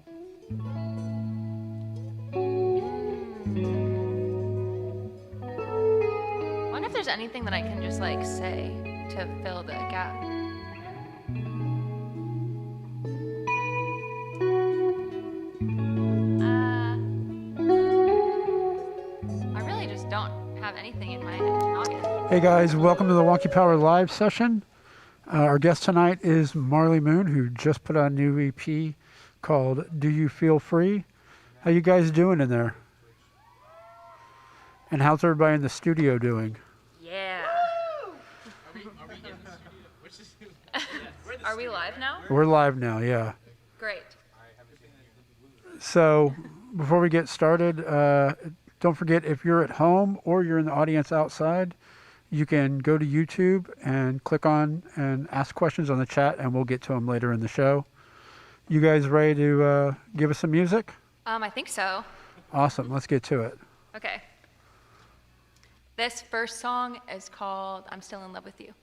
Wonder if there's anything that I can just like say to fill the gap. I really just don't have anything in my noggin. Hey guys, welcome to the Wonky Power live session. Our guest tonight is Marley Moon, who just put out a new EP called Do You Feel Free? How you guys doing in there? And how's everybody in the studio doing? Yeah. Are we live now? We're live now, yeah. Great. So before we get started, don't forget, if you're at home or you're in the audience outside, you can go to YouTube and click on and ask questions on the chat, and we'll get to them later in the show. You guys ready to give us some music? I think so. Awesome. Let's get to it. Okay. This first song is called I'm Still in Love with You.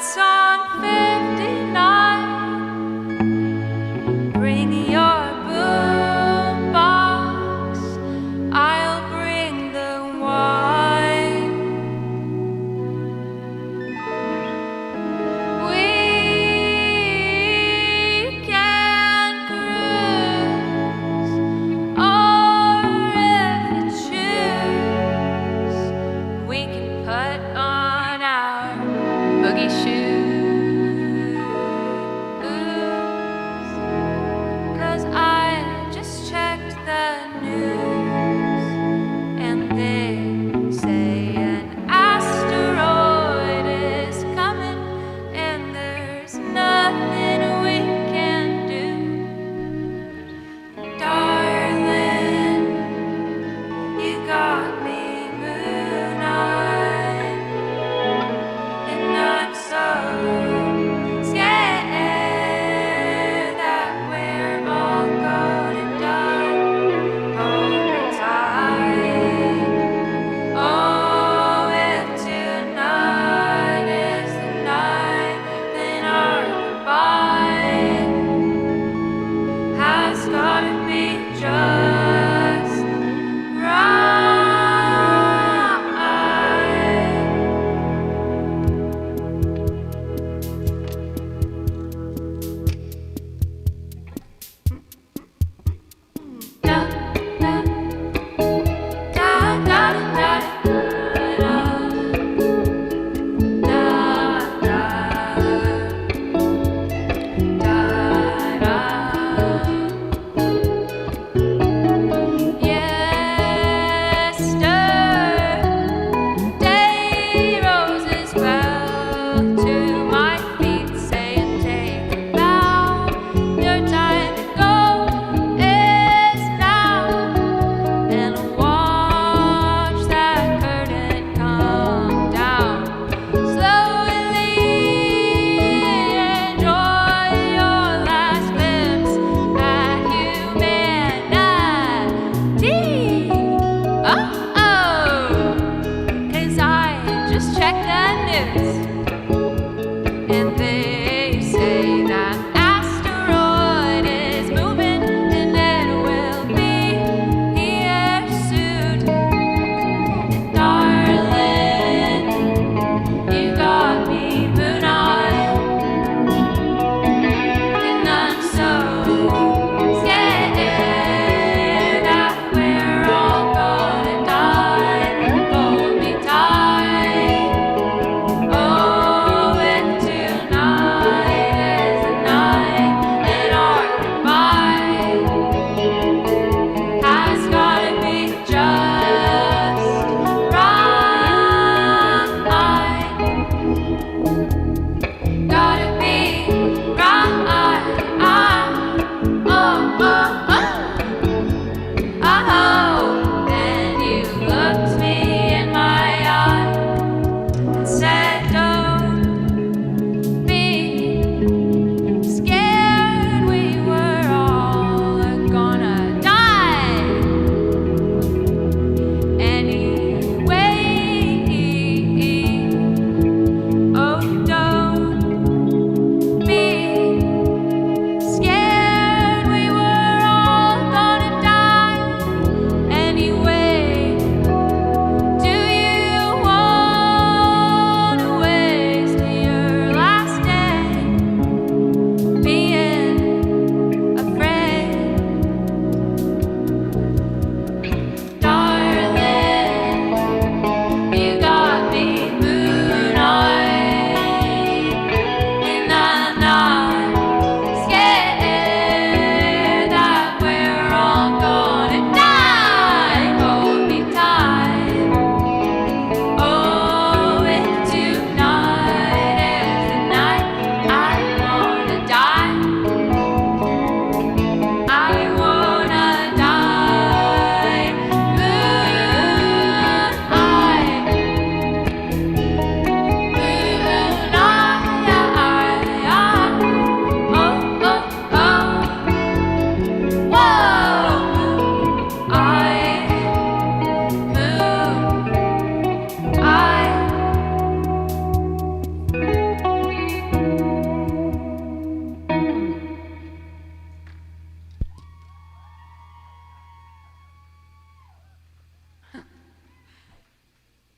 song 59. Bring your boombox, I'll bring the wine. We can cruise, or if you choose, we can put on our boogie shoes.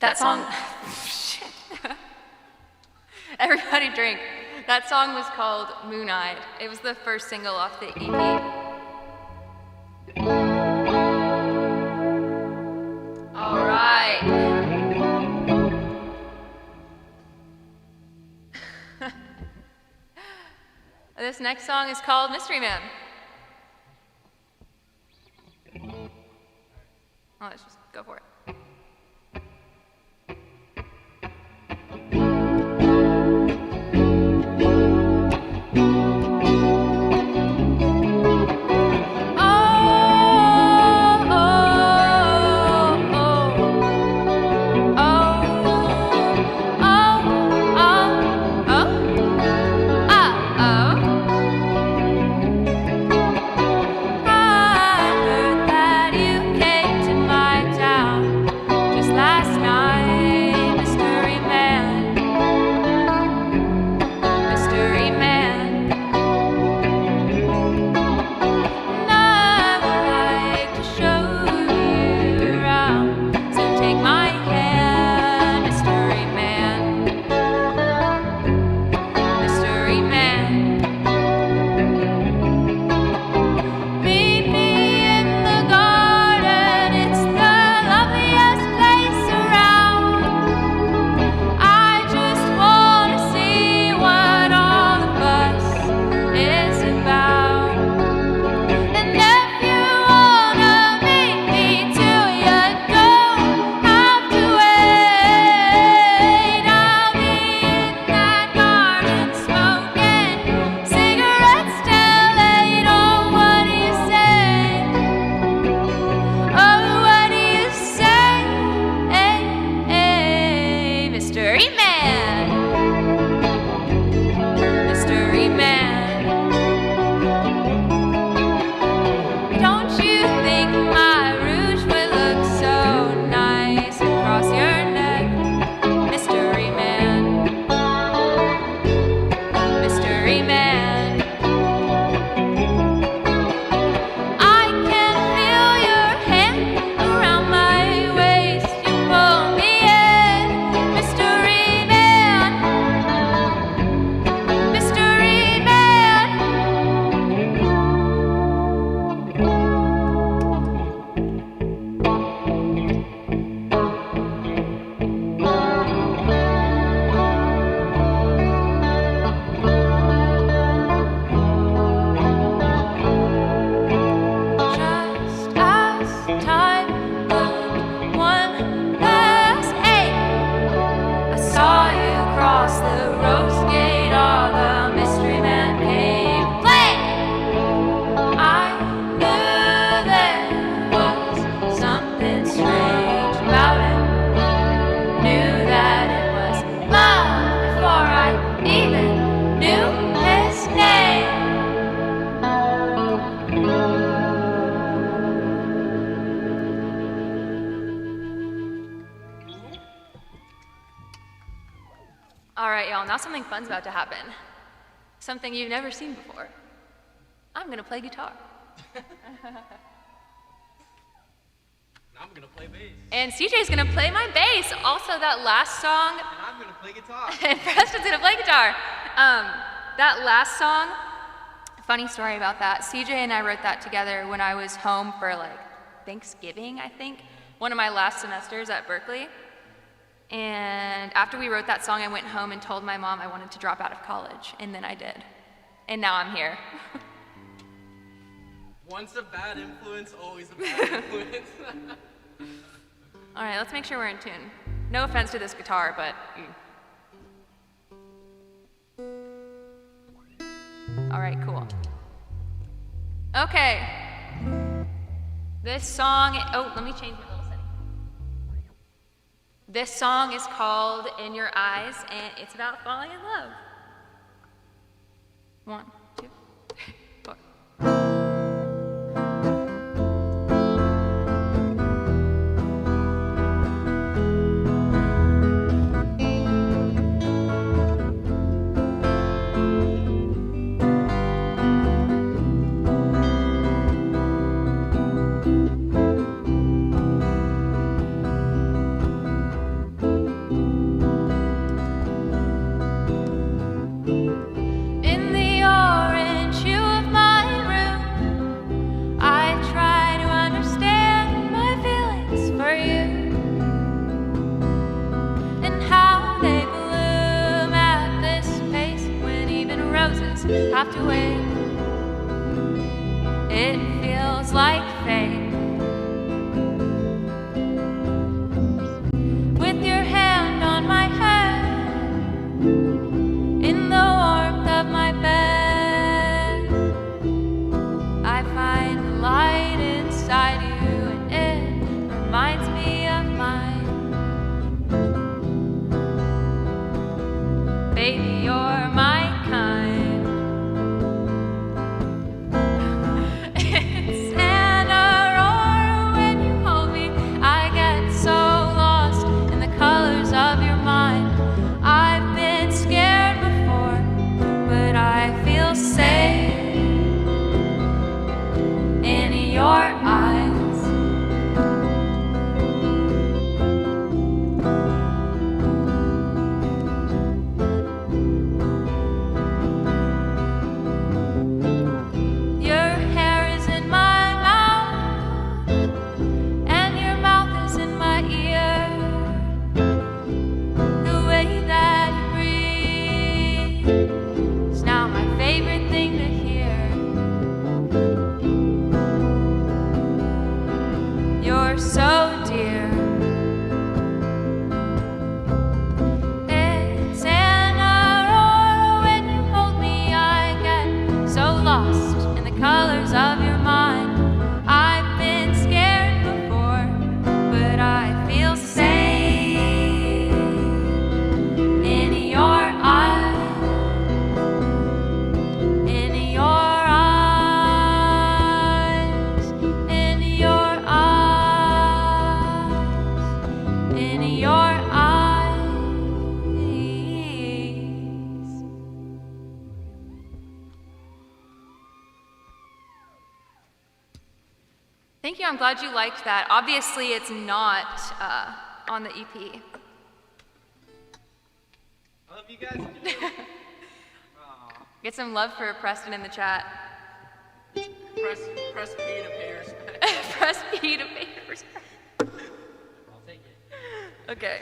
That song. Shit. Everybody drink. That song was called Moon-Eyed. It was the first single off the EP. All right. This next song is called Mystery Man. Oh, let's just go for it. All right, y'all, now something fun's about to happen. Something you've never seen before. I'm gonna play guitar. I'm gonna play bass. And CJ's gonna play my bass. Also, that last song. And I'm gonna play guitar. And Preston's gonna play guitar. That last song, funny story about that. CJ and I wrote that together when I was home for like Thanksgiving, I think. One of my last semesters at Berkeley. And after we wrote that song, I went home and told my mom I wanted to drop out of college. And then I did. And now I'm here. Once a bad influence, always a bad influence. All right, let's make sure we're in tune. No offense to this guitar, but... All right, cool. Okay. This song... Oh, let me change my little setting. This song is called In Your Eyes, and it's about falling in love. 1, 2, 3, 4. have to wait. It feels like fate. With your hand on my head, in the warmth of my bed, I find light inside you, and it reminds me of mine. Baby, you're my kind. It's an aurora when you hold me. I get so lost in the colors of your mind. I've been scared before, but I feel safe in your eyes. Your hair is in my mouth, and your mouth is in my ear. The way that you breathe is now my favorite thing to hear. You're so dear. It's an aurora when you hold me. I get so lost in the colors of your mind. I've been scared before, but I feel safe in your eyes. In your eyes. In your eyes. In your eyes. Thank you. I'm glad you liked that. Obviously, it's not on the EP. I love you guys. Aw. Get some love for Preston in the chat. Press P to pay respect. Press P to pay respect. I'll take it. Okay.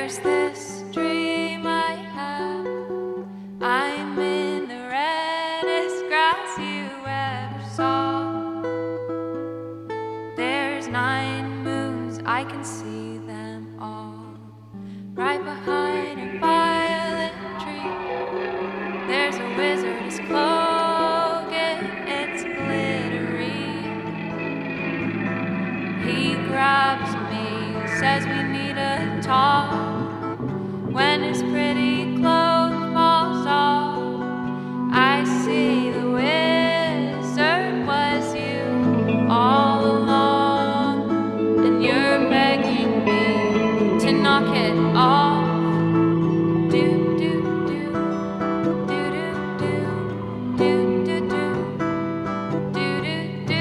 There's this dream I have. I'm in the reddest grass you ever saw. There's 9 moons, I can see them all. Right behind a violet tree, there's a wizard's cloak, it's glittery. He grabs me, says we need a talk. When his pretty cloak falls off, I see the wizard was you all along, and you're begging me to knock it off. Do do do do do do do do do do do do do do.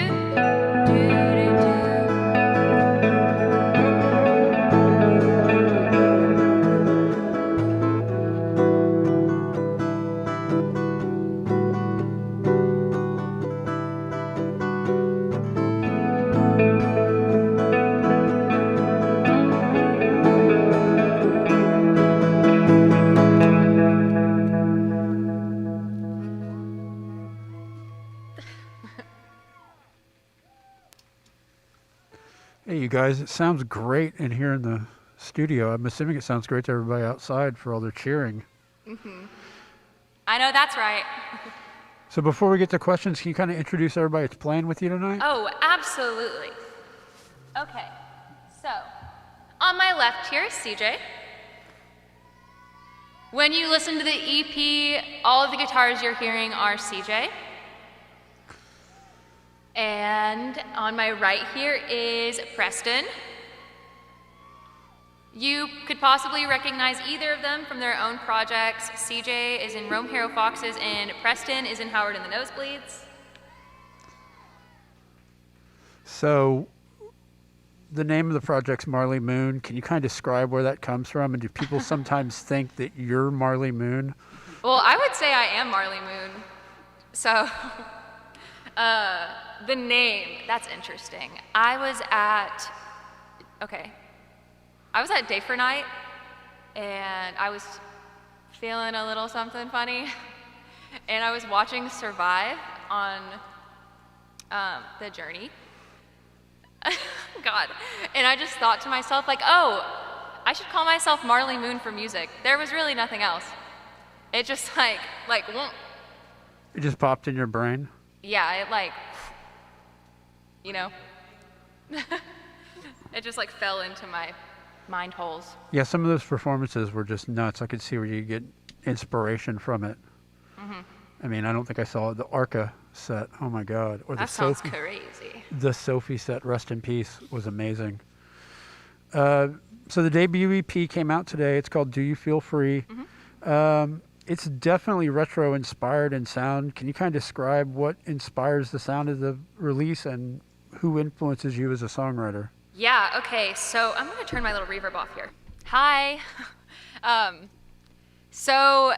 Hey, you guys, it sounds great in here in the studio. I'm assuming it sounds great to everybody outside for all their cheering. I know that's right. So before we get to questions, can you kind of introduce everybody that's playing with you tonight? Oh, absolutely. Okay, so on my left here is CJ. When you listen to the EP, all of the guitars you're hearing are CJ. And on my right here is Preston. You could possibly recognize either of them from their own projects. CJ is in Rome Hero Foxes and Preston is in Howard and the Nosebleeds. So the name of the project's Marley Moon. Can you kind of describe where that comes from? And do people sometimes think that you're Marley Moon? Well, I would say I am Marley Moon. So, the name, that's interesting. I was at Day for Night, and I was feeling a little something funny, and I was watching Survive on The Journey. God. And I just thought to myself, like, oh, I should call myself Marley Moon for music. There was really nothing else. It just like, It just popped in your brain? yeah, it it just fell into my mind holes. Yeah, some of those performances were just nuts. I could see where you get inspiration from it. Mm-hmm. I mean, I don't think I saw the Arca set. Oh my God. Or That the sounds Sophie. crazy. The Sophie set, rest in peace, was amazing. So the debut EP came out today. It's called Do You Feel Free? Mm-hmm. It's definitely retro inspired in sound. Can you kind of describe what inspires the sound of the release and who influences you as a songwriter? Yeah, okay, so I'm gonna turn my little reverb off here. Hi. So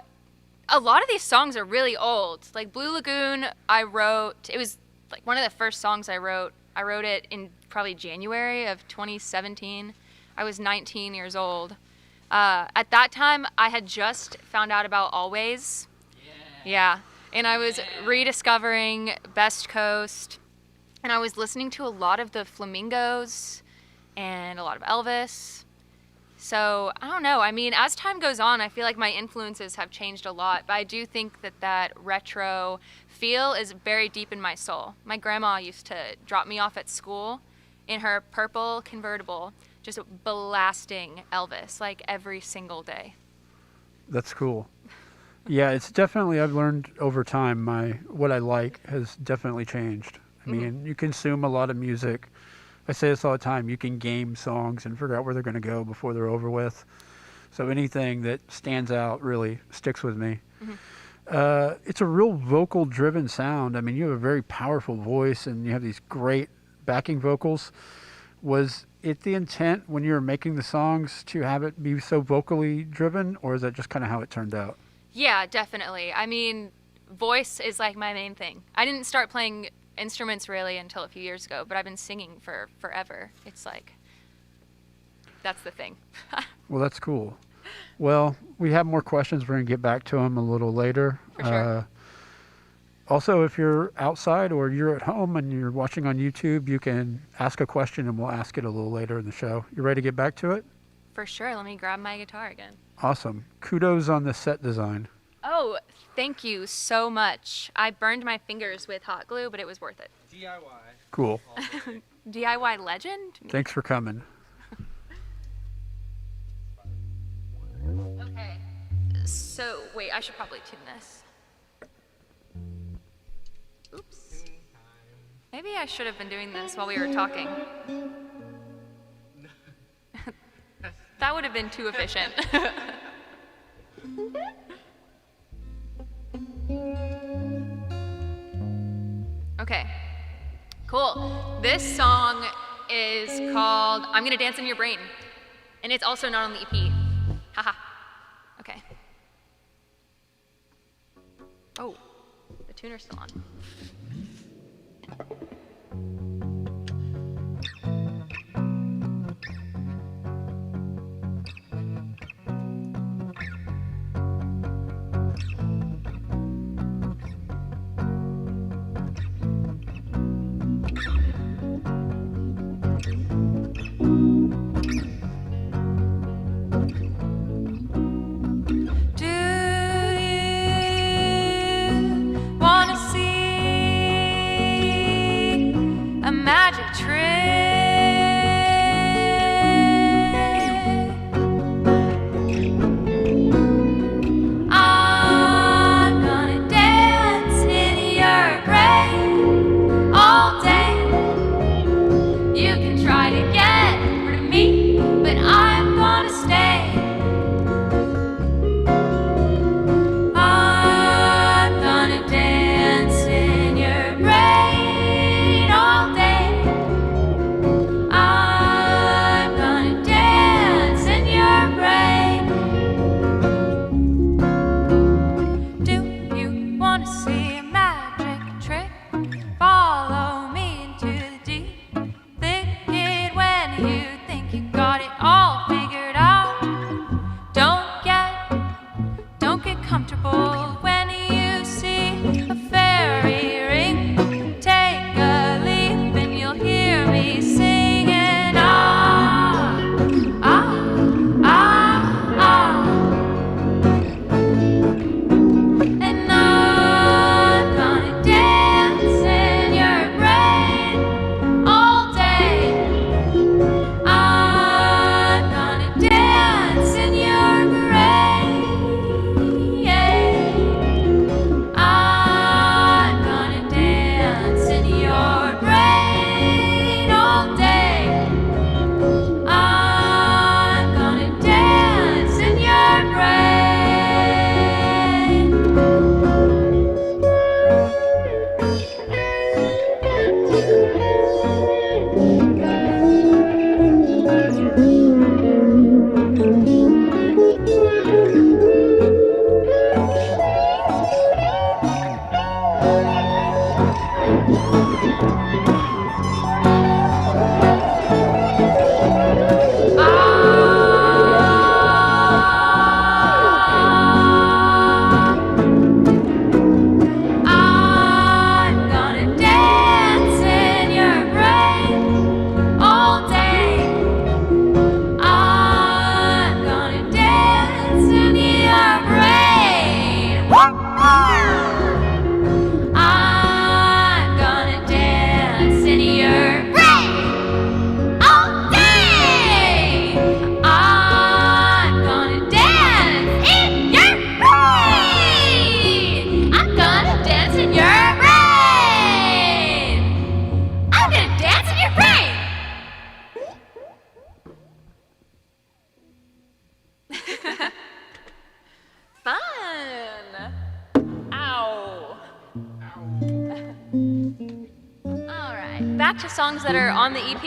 a lot of these songs are really old. Like Blue Lagoon, it was one of the first songs I wrote. I wrote it in probably January of 2017. I was 19 years old. At that time, I had just found out about Always. Yeah. And I was rediscovering Best Coast. And I was listening to a lot of the Flamingos and a lot of Elvis. So, I don't know. I mean, as time goes on, I feel like my influences have changed a lot. But I do think that retro feel is very deep in my soul. My grandma used to drop me off at school in her purple convertible, just blasting Elvis every single day. That's cool. Yeah, it's definitely, I've learned over time, what I like has definitely changed. I mean, you consume a lot of music. I say this all the time, you can game songs and figure out where they're going to go before they're over with. So anything that stands out really sticks with me. It's a real vocal-driven sound. I mean, you have a very powerful voice and you have these great backing vocals. Was it the intent when you were making the songs to have it be so vocally driven, or is that just kind of how it turned out? Yeah, definitely. I mean, voice is my main thing. I didn't start playing instruments really until a few years ago, but I've been singing for forever. It's that's the thing. Well, that's cool. Well, we have more questions. We're going to get back to them a little later. For sure. Also, if you're outside or you're at home and you're watching on YouTube, you can ask a question and we'll ask it a little later in the show. You ready to get back to it? For sure. Let me grab my guitar again. Awesome. Kudos on the set design. Oh, thank you so much. I burned my fingers with hot glue, but it was worth it. DIY. Cool. All the way. DIY legend? Thanks for coming. Okay. So, wait, I should probably tune this. Oops. Maybe I should have been doing this while we were talking. That would have been too efficient. Okay. Cool. This song is called I'm Gonna Dance in Your Brain. And it's also not on the EP. Haha. Okay. Oh, the tuner's still on. Back to songs that are on the EP.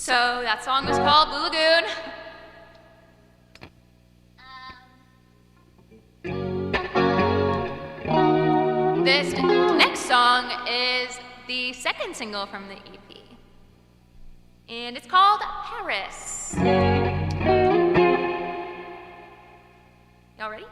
So that song was called Blue Lagoon. This next song is the second single from the EP, and it's called Paris. Y'all ready?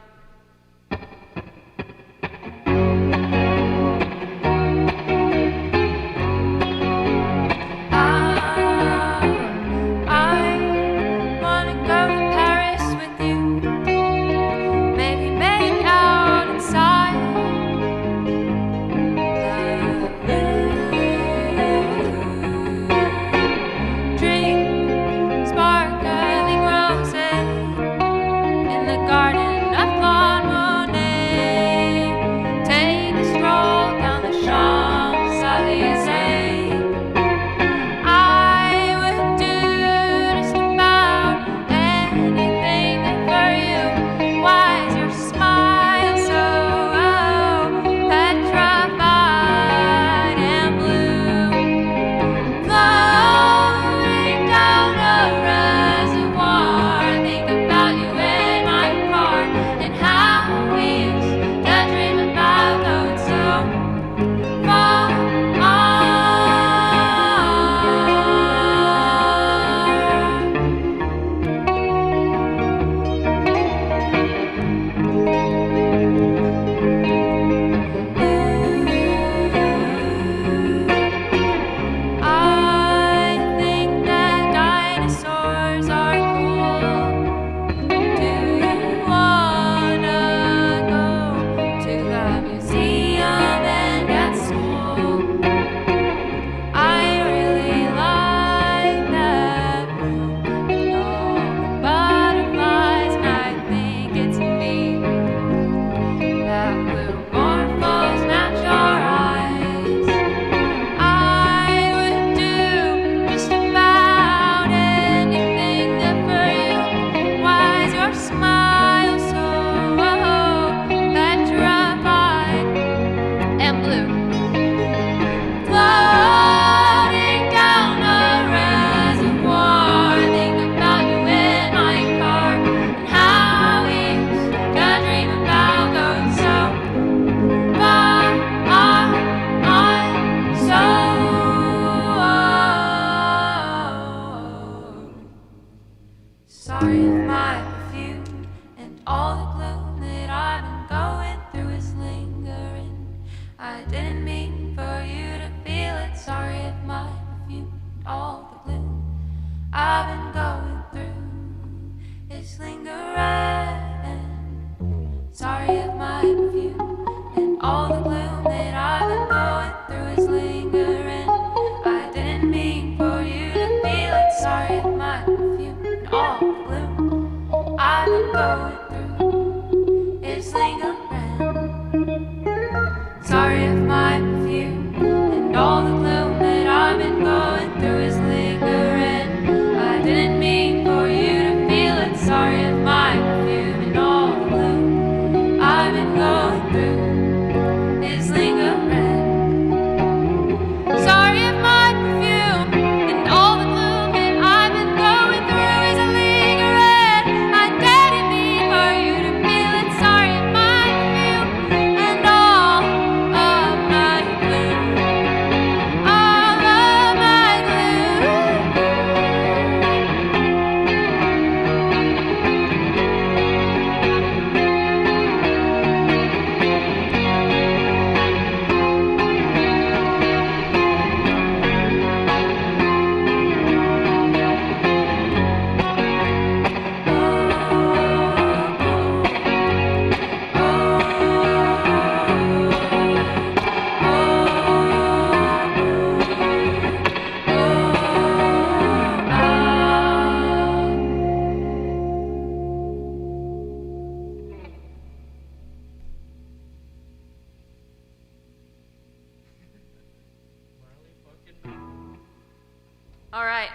All right.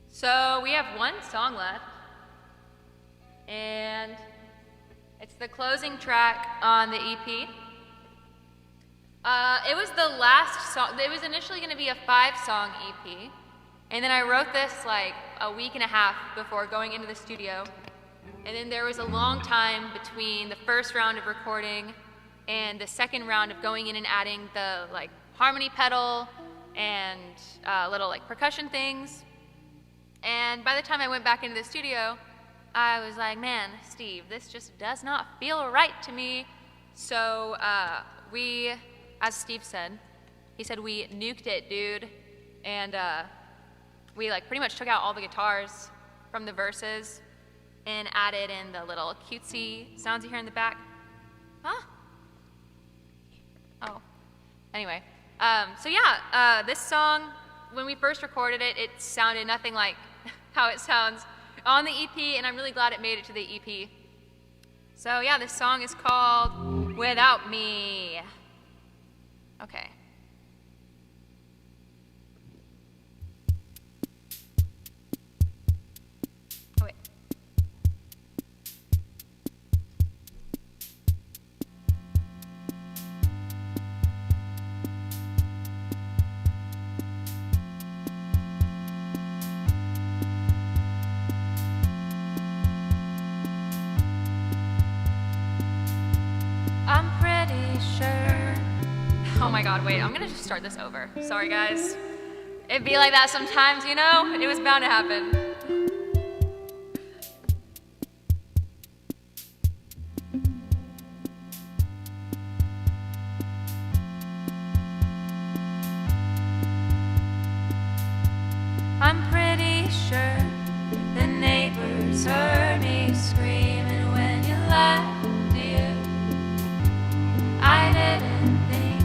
So we have one song left, and it's the closing track on the EP. It was the last song. It was initially going to be a 5-song EP. And then I wrote this like a week and a half before going into the studio. And then there was a long time between the first round of recording and the second round of going in and adding the like harmony pedal and little like percussion things. And by the time I went back into the studio, I was like, man, Steve, this just does not feel right to me. So we, as Steve said, he said we nuked it, dude. And we like pretty much took out all the guitars from the verses and added in the little cutesy sounds you hear in the back. Huh? Oh. Anyway, so yeah, this song, when we first recorded it, it sounded nothing like how it sounds on the EP, and I'm really glad it made it to the EP. So yeah, this song is called Without Me. Okay. Oh, wait. I'm pretty sure. Oh my god, wait, I'm gonna just start this over. Sorry, guys. It'd be like that sometimes, you know? It was bound to happen. I'm pretty sure the neighbors heard me screaming when you left, dear. I didn't think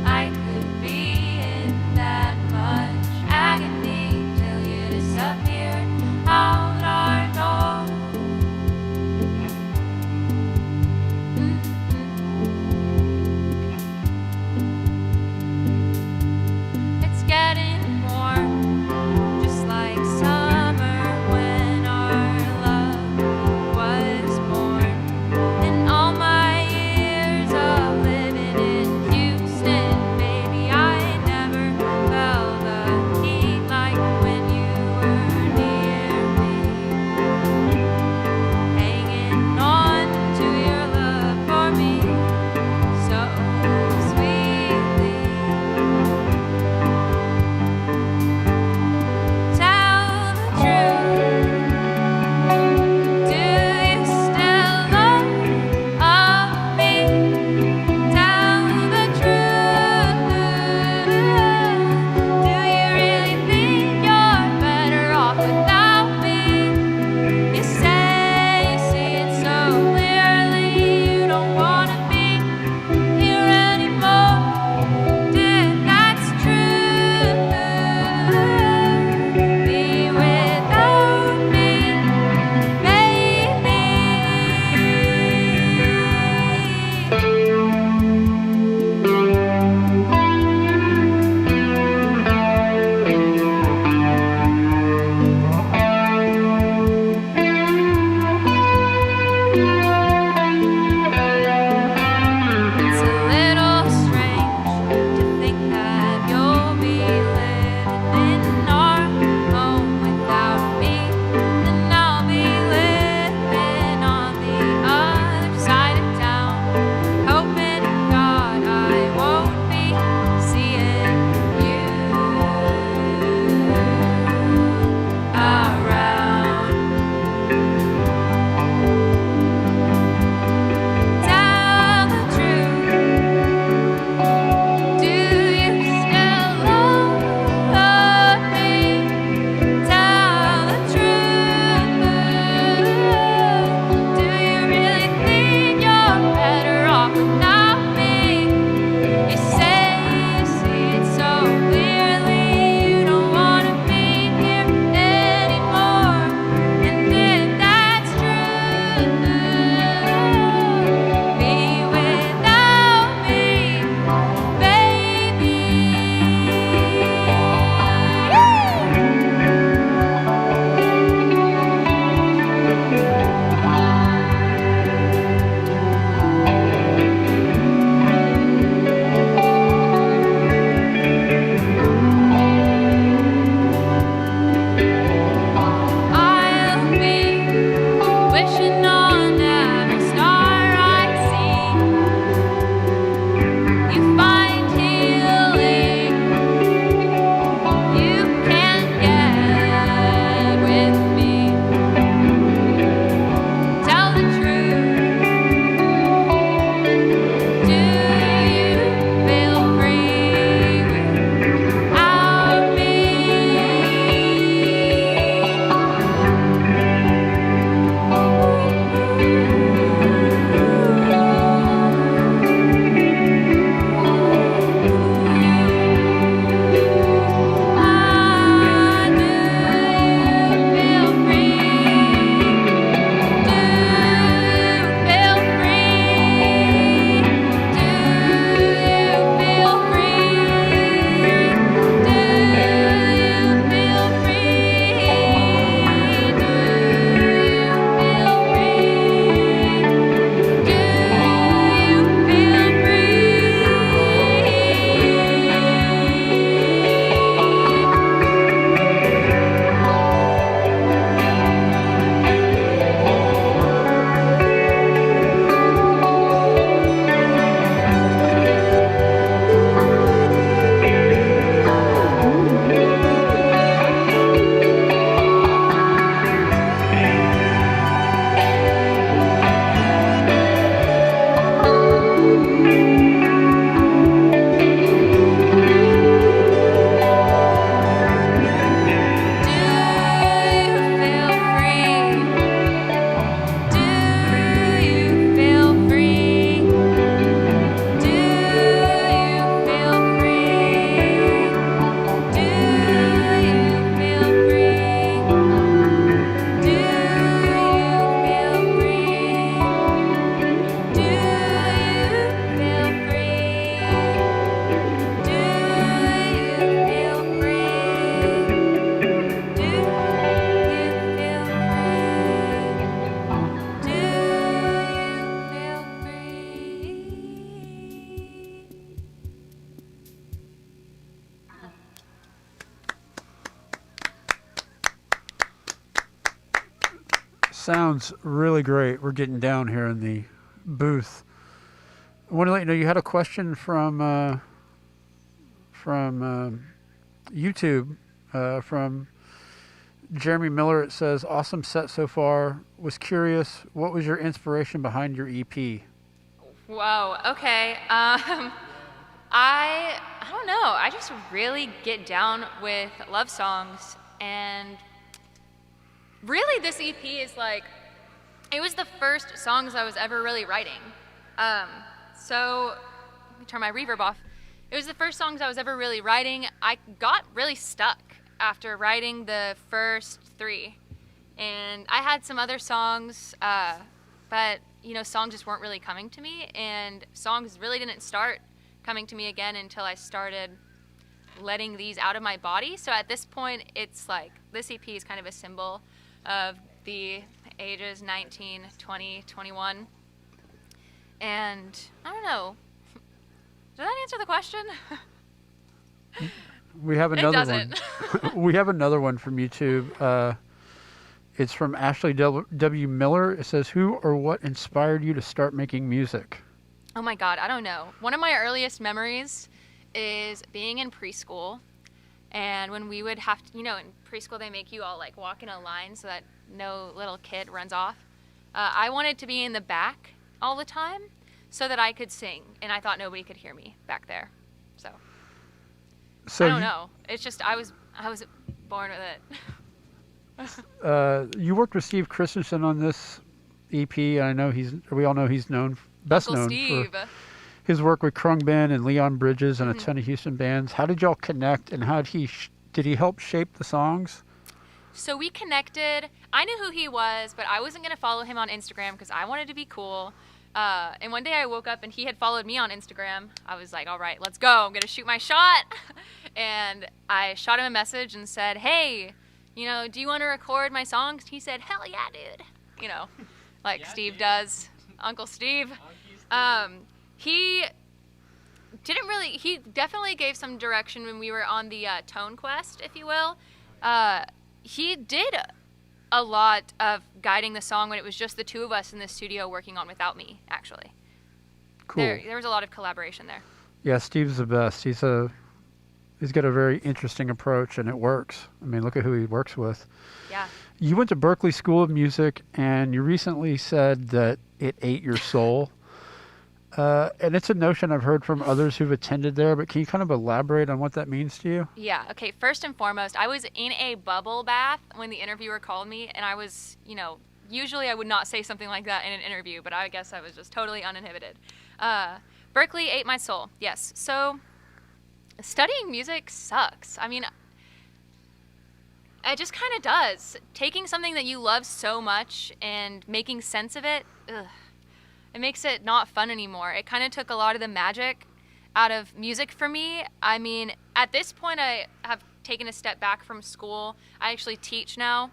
I could be in that much agony till you disappeared. Sounds really great. We're getting down here in the booth. I want to let you know you had a question from YouTube from Jeremy Miller. It says, "Awesome set so far. Was curious, what was your inspiration behind your EP?" Whoa. Okay. I don't know. I just really get down with love songs, and really this EP is like, it was the first songs I was ever really writing. So let me turn my reverb off. It was the first songs I was ever really writing. I got really stuck after writing the first 3, and I had some other songs, but songs just weren't really coming to me, and songs really didn't start coming to me again until I started letting these out of my body. So at this point, it's like this EP is kind of a symbol of the ages 19, 20, 21. And I don't know. Did that answer the question? We have another It one. doesn't. We have another one from YouTube. It's from Ashley W. Miller. It says, "Who or what inspired you to start making music?" Oh my God, I don't know. One of my earliest memories is being in preschool. And when we would have to, in preschool they make you all like walk in a line so that no little kid runs off. I wanted to be in the back all the time so that I could sing. And I thought nobody could hear me back there. So I don't know. It's just, I was born with it. You worked with Steve Christensen on this EP. I know we all know he's best Uncle known Steve. for his work with Krungben and Leon Bridges and a ton of Houston bands. How did y'all connect, and how did he help shape the songs? So we connected. I knew who he was, but I wasn't going to follow him on Instagram because I wanted to be cool. And one day I woke up and he had followed me on Instagram. I was like, all right, let's go. I'm going to shoot my shot. And I shot him a message and said, hey, do you want to record my songs? He said, hell yeah, dude. Like Yeah, Steve dude. does. Uncle Steve. He definitely gave some direction when we were on the tone quest, if you will. He did a lot of guiding the song when it was just the two of us in the studio working on without me, actually. Cool. There was a lot of collaboration there. Yeah, Steve's the best. He's got a very interesting approach, and it works. I mean, look at who he works with. Yeah. You went to Berklee School of Music, and you recently said that it ate your soul. And it's a notion I've heard from others who've attended there, but can you kind of elaborate on what that means to you? Yeah, okay, first and foremost, I was in a bubble bath when the interviewer called me, and I was, usually I would not say something like that in an interview, but I guess I was just totally uninhibited. Berklee ate my soul, yes. So studying music sucks. I mean, it just kind of does. Taking something that you love so much and making sense of it, it makes it not fun anymore. It kind of took a lot of the magic out of music for me. I mean, at this point, I have taken a step back from school. I actually teach now.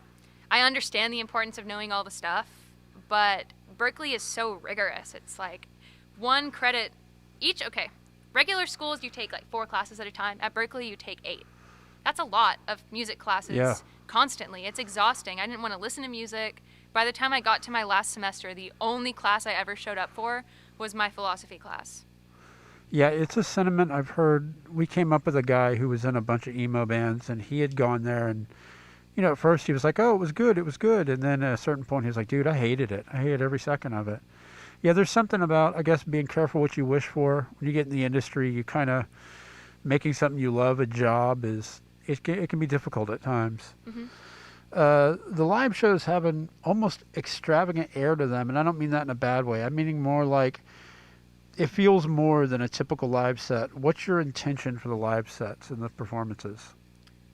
I understand the importance of knowing all the stuff, but Berklee is so rigorous. It's like 1 credit each. Okay, regular schools, you take like 4 classes at a time. At Berklee, you take 8. That's a lot of music classes constantly. It's exhausting. I didn't want to listen to music. By the time I got to my last semester, the only class I ever showed up for was my philosophy class. Yeah, it's a sentiment I've heard. We came up with a guy who was in a bunch of emo bands, and he had gone there, and at first he was like, oh, it was good. And then at a certain point he was like, dude, I hated it. I hated every second of it. Yeah, there's something about, I guess, being careful what you wish for. When you get in the industry, you kind of, making something you love a job it can be difficult at times. Mm-hmm. The live shows have an almost extravagant air to them, and I don't mean that in a bad way. I'm meaning more like it feels more than a typical live set. What's your intention for the live sets and the performances?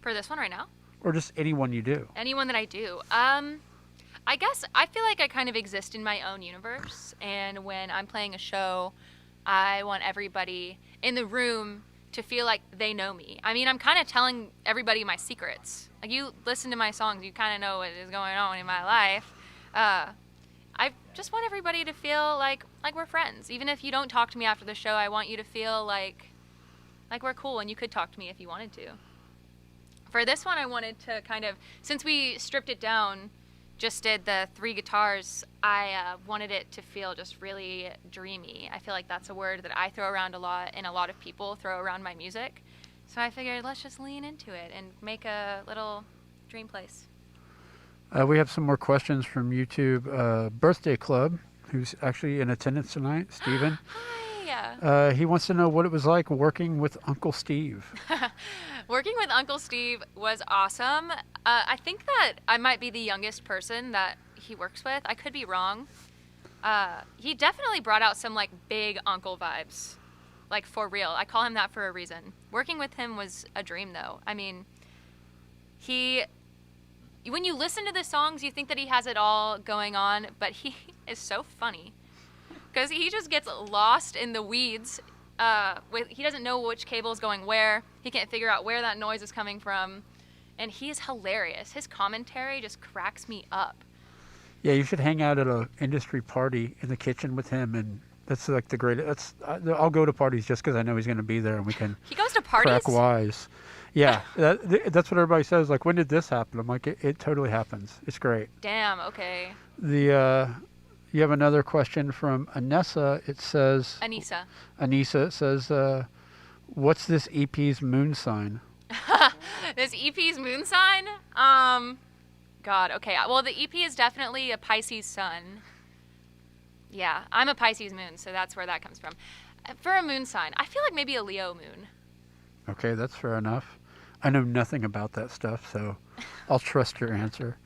For this one right now? Or just anyone you do? Anyone that I do. I guess I feel like I kind of exist in my own universe, and when I'm playing a show, I want everybody in the room to feel like they know me. I mean, I'm kind of telling everybody my secrets. Like, you listen to my songs, you kind of know what is going on in my life. I just want everybody to feel like we're friends. Even if you don't talk to me after the show, I want you to feel like we're cool and you could talk to me if you wanted to. For this one, I wanted to kind of, since we stripped it down just did the 3 guitars, I wanted it to feel just really dreamy. I feel like that's a word that I throw around a lot, and a lot of people throw around my music. So I figured let's just lean into it and make a little dream place. We have some more questions from YouTube. Birthday Club, who's actually in attendance tonight, Steven. Hi! He wants to know what it was like working with Uncle Steve. Working with Uncle Steve was awesome. I think that I might be the youngest person that he works with. I could be wrong. He definitely brought out some like big uncle vibes, like for real. I call him that for a reason. Working with him was a dream though. I mean, when you listen to the songs, you think that he has it all going on, but he is so funny because he just gets lost in the weeds. He doesn't know which cable is going where. He can't figure out where that noise is coming from. And he is hilarious. His commentary just cracks me up. Yeah, you should hang out at an industry party in the kitchen with him, and that's like the greatest. I'll go to parties just because I know he's going to be there, and we can He goes to parties? crack wise. Yeah, that's what everybody says. Like, when did this happen? I'm like, it totally happens. It's great. Damn, okay. You have another question from Anessa. It says... Anissa. It says, what's this EP's moon sign? This EP's moon sign? God, okay. Well, the EP is definitely a Pisces sun. Yeah, I'm a Pisces moon, so that's where that comes from. For a moon sign, I feel like maybe a Leo moon. Okay, that's fair enough. I know nothing about that stuff, so I'll trust your answer.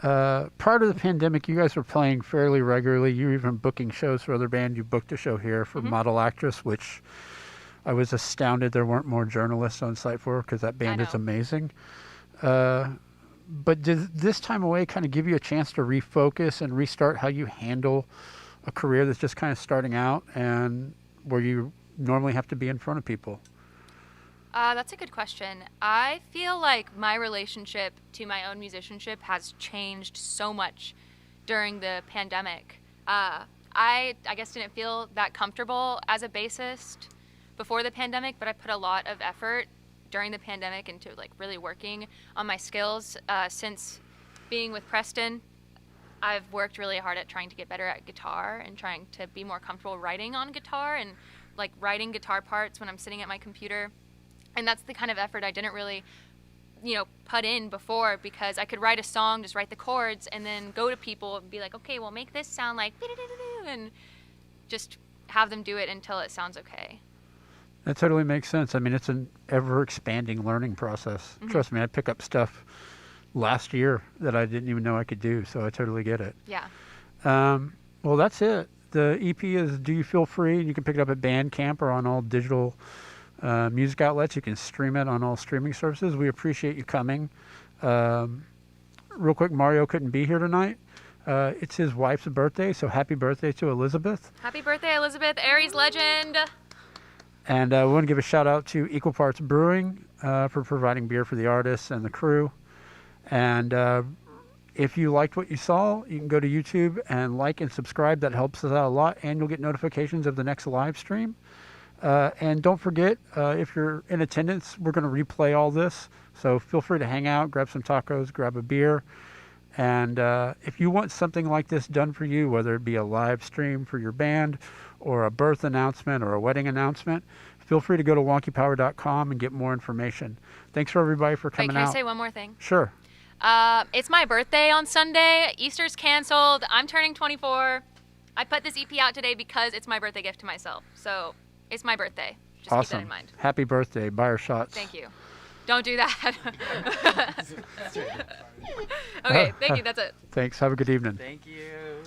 Prior to the pandemic, you guys were playing fairly regularly. You were even booking shows for other bands. You booked a show here for Model Actress, which I was astounded there weren't more journalists on site for, because that band is amazing. But did this time away kind of give you a chance to refocus and restart how you handle a career that's just kind of starting out and where you normally have to be in front of people? That's a good question. I feel like my relationship to my own musicianship has changed so much during the pandemic. I guess didn't feel that comfortable as a bassist before the pandemic, but I put a lot of effort during the pandemic into like really working on my skills. Since being with Preston, I've worked really hard at trying to get better at guitar and trying to be more comfortable writing on guitar and like writing guitar parts when I'm sitting at my computer. And that's the kind of effort I didn't really, put in before, because I could write a song, just write the chords, and then go to people and be like, okay, well, make this sound like, and just have them do it until it sounds okay. That totally makes sense. I mean, it's an ever-expanding learning process. Mm-hmm. Trust me, I picked up stuff last year that I didn't even know I could do, so I totally get it. Yeah. Well, that's it. The EP is Do You Feel Free? And you can pick it up at Bandcamp or on all digital music outlets. You can stream it on all streaming services. We appreciate you coming. Real quick, Mario couldn't be here tonight. It's his wife's birthday, so happy birthday to Elizabeth. Happy birthday, Elizabeth, Aries legend. And we want to give a shout out to Equal Parts Brewing for providing beer for the artists and the crew. And if you liked what you saw, you can go to YouTube and like and subscribe. That helps us out a lot, and you'll get notifications of the next live stream. And don't forget, if you're in attendance, we're going to replay all this. So feel free to hang out, grab some tacos, grab a beer. And if you want something like this done for you, whether it be a live stream for your band or a birth announcement or a wedding announcement, feel free to go to wonkypower.com and get more information. Thanks for everybody for coming out. Can I say one more thing? Sure. It's my birthday on Sunday. Easter's canceled. I'm turning 24. I put this EP out today because it's my birthday gift to myself. So it's my birthday. Just awesome. Keep that in mind. Happy birthday. Buy our shots. Thank you. Don't do that. Okay, thank you. That's it. Thanks. Have a good evening. Thank you.